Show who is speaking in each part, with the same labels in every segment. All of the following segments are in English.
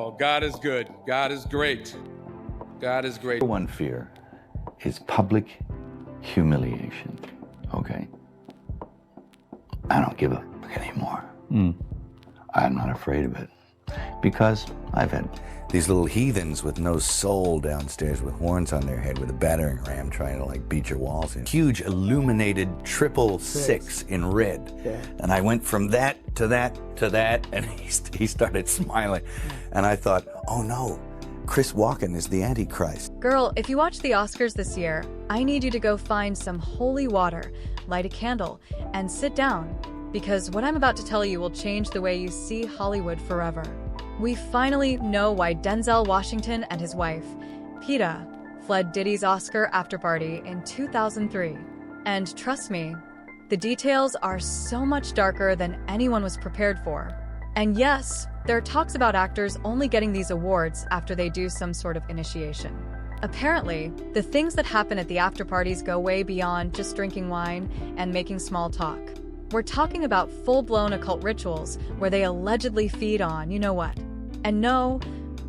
Speaker 1: Oh, God is good. God is great. God is great.
Speaker 2: Number one fear is public humiliation, okay? I don't give a fuck anymore. I'm not afraid of it because I've had these little heathens with no soul downstairs with horns on their head with a battering ram trying to like beat your walls in. Huge illuminated 666 in red. Yeah. And I went from that to that to that, and he started smiling. And I thought, oh no, Chris Walken is the Antichrist.
Speaker 3: Girl, if you watch the Oscars this year, I need you to go find some holy water, light a candle, and sit down, because what I'm about to tell you will change the way you see Hollywood forever. We finally know why Denzel Washington and his wife, Peta, fled Diddy's Oscar afterparty in 2003. And trust me, the details are so much darker than anyone was prepared for. And yes, there are talks about actors only getting these awards after they do some sort of initiation. Apparently, the things that happen at the afterparties go way beyond just drinking wine and making small talk. We're talking about full-blown occult rituals where they allegedly feed on you know what. And no,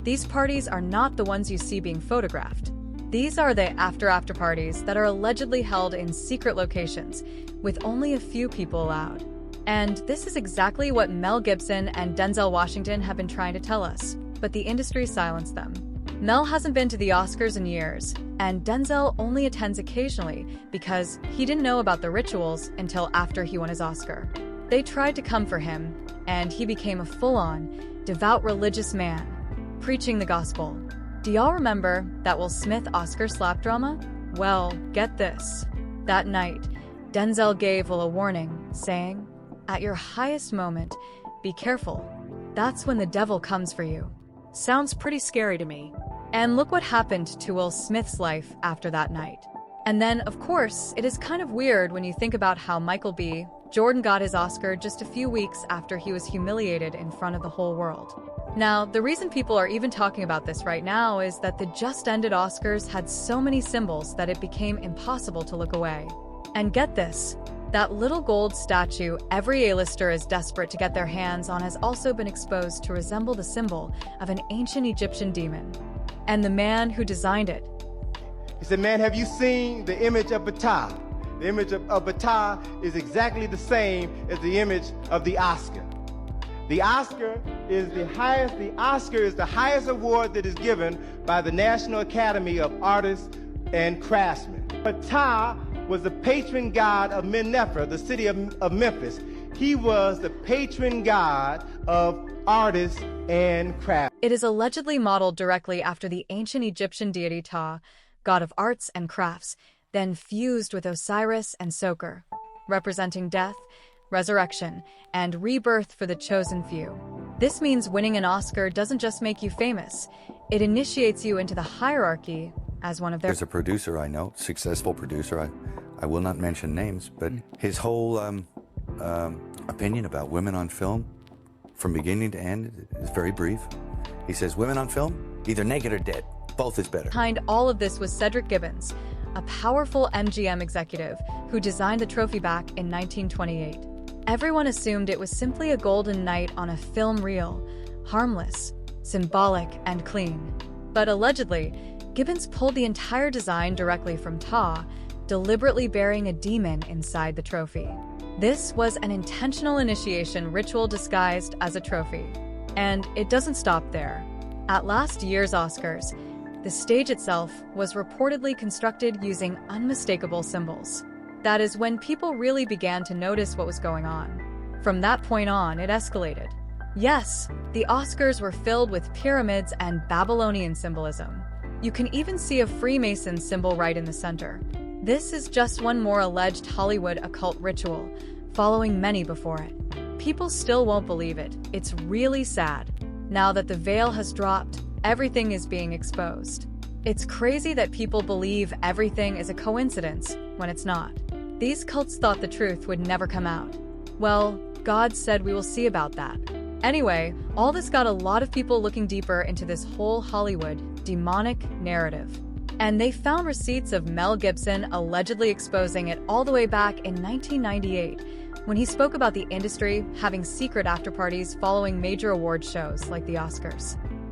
Speaker 3: these parties are not the ones you see being photographed. These are the after parties that are allegedly held in secret locations, with only a few people allowed. And this is exactly what Mel Gibson and Denzel Washington have been trying to tell us, but the industry silenced them. Mel hasn't been to the Oscars in years, and Denzel only attends occasionally because he didn't know about the rituals until after he won his Oscar. They tried to come for him, and he became a full-on, devout religious man, preaching the gospel. Do y'all remember that Will Smith Oscar slap drama? Well, get this. That night, Denzel gave Will a warning, saying, "At your highest moment, be careful. That's when the devil comes for you." Sounds pretty scary to me. And look what happened to Will Smith's life after that night. And then, of course, it is kind of weird when you think about how Michael B. Jordan got his Oscar just a few weeks after he was humiliated in front of the whole world. Now, the reason people are even talking about this right now is that the just-ended Oscars had so many symbols that it became impossible to look away. And get this, that little gold statue every A-lister is desperate to get their hands on has also been exposed to resemble the symbol of an ancient Egyptian demon. And the man who designed it.
Speaker 4: He said, "Man, have you seen the image of Ptah? The image of Ptah is exactly the same as the image of the Oscar. The Oscar is the highest award that is given by the National Academy of Artists and Craftsmen. Ptah was the patron god of Mennefer, the city of Memphis. He was the patron god of artists and crafts.
Speaker 3: It is allegedly modeled directly after the ancient Egyptian deity Ptah, god of arts and crafts, then fused with Osiris and Soker, representing death, resurrection, and rebirth for the chosen few. This means winning an Oscar doesn't just make you famous, it initiates you into the hierarchy as one of their—
Speaker 2: There's a producer I know, successful producer, I will not mention names, but his whole opinion about women on film, from beginning to end, is very brief. He says, women on film, either naked or dead. Both is better.
Speaker 3: Behind all of this was Cedric Gibbons, a powerful MGM executive who designed the trophy back in 1928. Everyone assumed it was simply a golden knight on a film reel, harmless, symbolic, and clean. But allegedly, Gibbons pulled the entire design directly from Ptah, deliberately burying a demon inside the trophy. This was an intentional initiation ritual disguised as a trophy. And it doesn't stop there. At last year's Oscars, the stage itself was reportedly constructed using unmistakable symbols. That is when people really began to notice what was going on. From that point on, it escalated. Yes, the Oscars were filled with pyramids and Babylonian symbolism. You can even see a Freemason symbol right in the center. This is just one more alleged Hollywood occult ritual, following many before it. People still won't believe it. It's really sad. Now that the veil has dropped, everything is being exposed. It's crazy that people believe everything is a coincidence when it's not. These cults thought the truth would never come out. Well, God said we will see about that. Anyway, all this got a lot of people looking deeper into this whole Hollywood demonic narrative. And they found receipts of Mel Gibson allegedly exposing it all the way back in 1998, when he spoke about the industry having secret after-parties following major award shows like the Oscars.